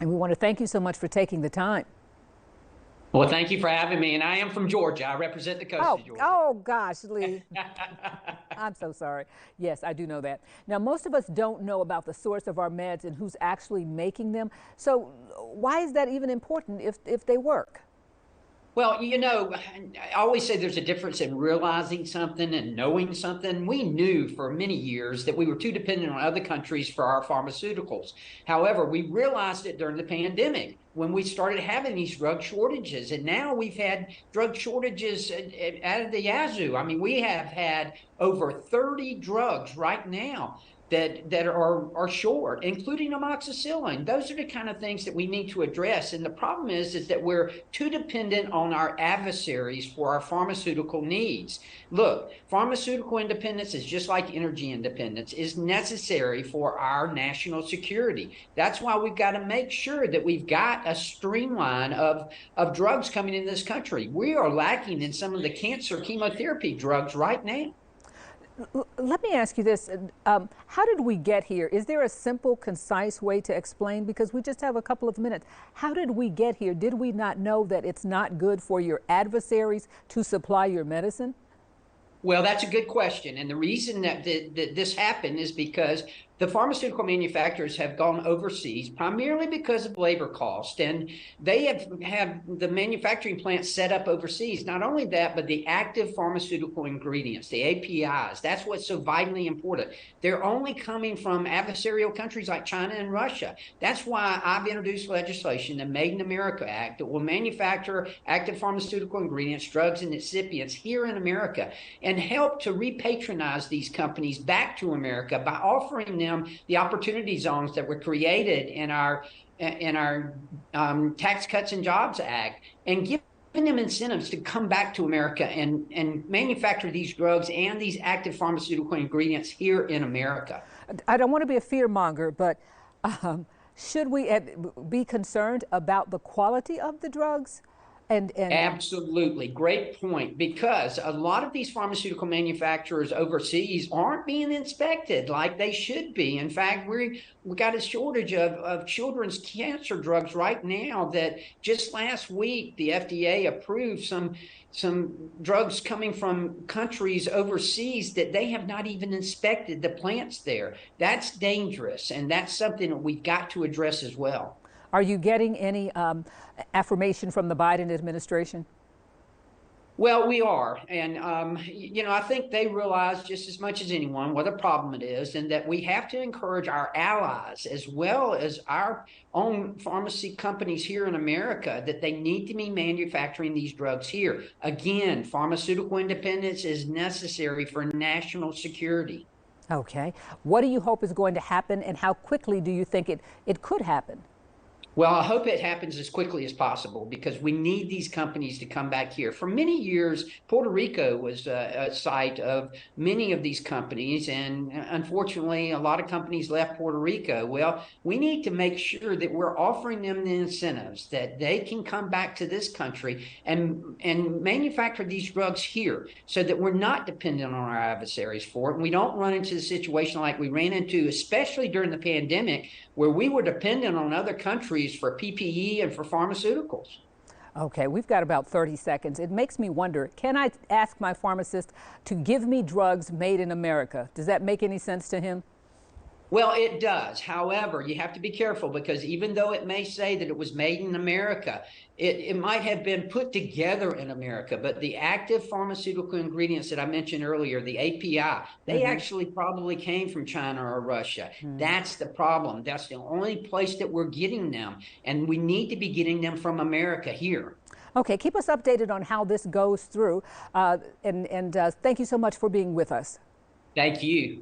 And we want to thank you so much for taking the time. Well, thank you for having me. And I am from Georgia. I represent the coast of Georgia. Oh gosh, Lee. I'm so sorry. Yes, I do know that. Now, most of us don't know about the source of our meds and who's actually making them. So why is that even important if they work? Well, I always say there's a difference in realizing something and knowing something. We knew for many years that we were too dependent on other countries for our pharmaceuticals. However, we realized it during the pandemic when we started having these drug shortages. And now we've had drug shortages out of the yazoo. I mean, we have had over 30 drugs right now that are short, including amoxicillin. Those are the kind of things that we need to address. And the problem is that we're too dependent on our adversaries for our pharmaceutical needs. Look, pharmaceutical independence is just like energy independence, is necessary for our national security. That's why we've got to make sure that we've got a streamline of drugs coming in this country. We are lacking in some of the cancer chemotherapy drugs right now. Let me ask you this. How did we get here? Is there a simple, concise way to explain? Because we just have a couple of minutes. How did we get here? Did we not know that it's not good for your adversaries to supply your medicine? Well, that's a good question. And the reason that this happened is because the pharmaceutical manufacturers have gone overseas primarily because of labor cost. And they have the manufacturing plants set up overseas. Not only that, but the active pharmaceutical ingredients, the APIs, that's what's so vitally important. They're only coming from adversarial countries like China and Russia. That's why I've introduced legislation, the Made in America Act, that will manufacture active pharmaceutical ingredients, drugs, and excipients here in America and help to repatronize these companies back to America by offering them the opportunity zones that were created in our Tax Cuts and Jobs Act, and giving them incentives to come back to America and manufacture these drugs and these active pharmaceutical ingredients here in America. I don't want to be a fear monger, but should we be concerned about the quality of the drugs? Absolutely. Great point. Because a lot of these pharmaceutical manufacturers overseas aren't being inspected like they should be. In fact, we got a shortage of children's cancer drugs right now that just last week the FDA approved some drugs coming from countries overseas that they have not even inspected the plants there. That's dangerous, and that's something that we've got to address as well. Are you getting any affirmation from the Biden administration? Well, we are. And, I think they realize just as much as anyone what a problem it is, and that we have to encourage our allies as well as our own pharmacy companies here in America that they need to be manufacturing these drugs here. Again, pharmaceutical independence is necessary for national security. Okay. What do you hope is going to happen, and how quickly do you think it could happen? Well, I hope it happens as quickly as possible because we need these companies to come back here. For many years, Puerto Rico was a site of many of these companies, and unfortunately, a lot of companies left Puerto Rico. Well, we need to make sure that we're offering them the incentives that they can come back to this country and manufacture these drugs here so that we're not dependent on our adversaries for it. And we don't run into the situation like we ran into, especially during the pandemic, where we were dependent on other countries for PPE and for pharmaceuticals. Okay, we've got about 30 seconds. It makes me wonder, can I ask my pharmacist to give me drugs made in America? Does that make any sense to him? Well, it does. However, you have to be careful because even though it may say that it was made in America, it might have been put together in America. But the active pharmaceutical ingredients that I mentioned earlier, the API, they actually probably came from China or Russia. That's the problem. That's the only place that we're getting them. And we need to be getting them from America here. Okay, keep us updated on how this goes through. Thank you so much for being with us. Thank you.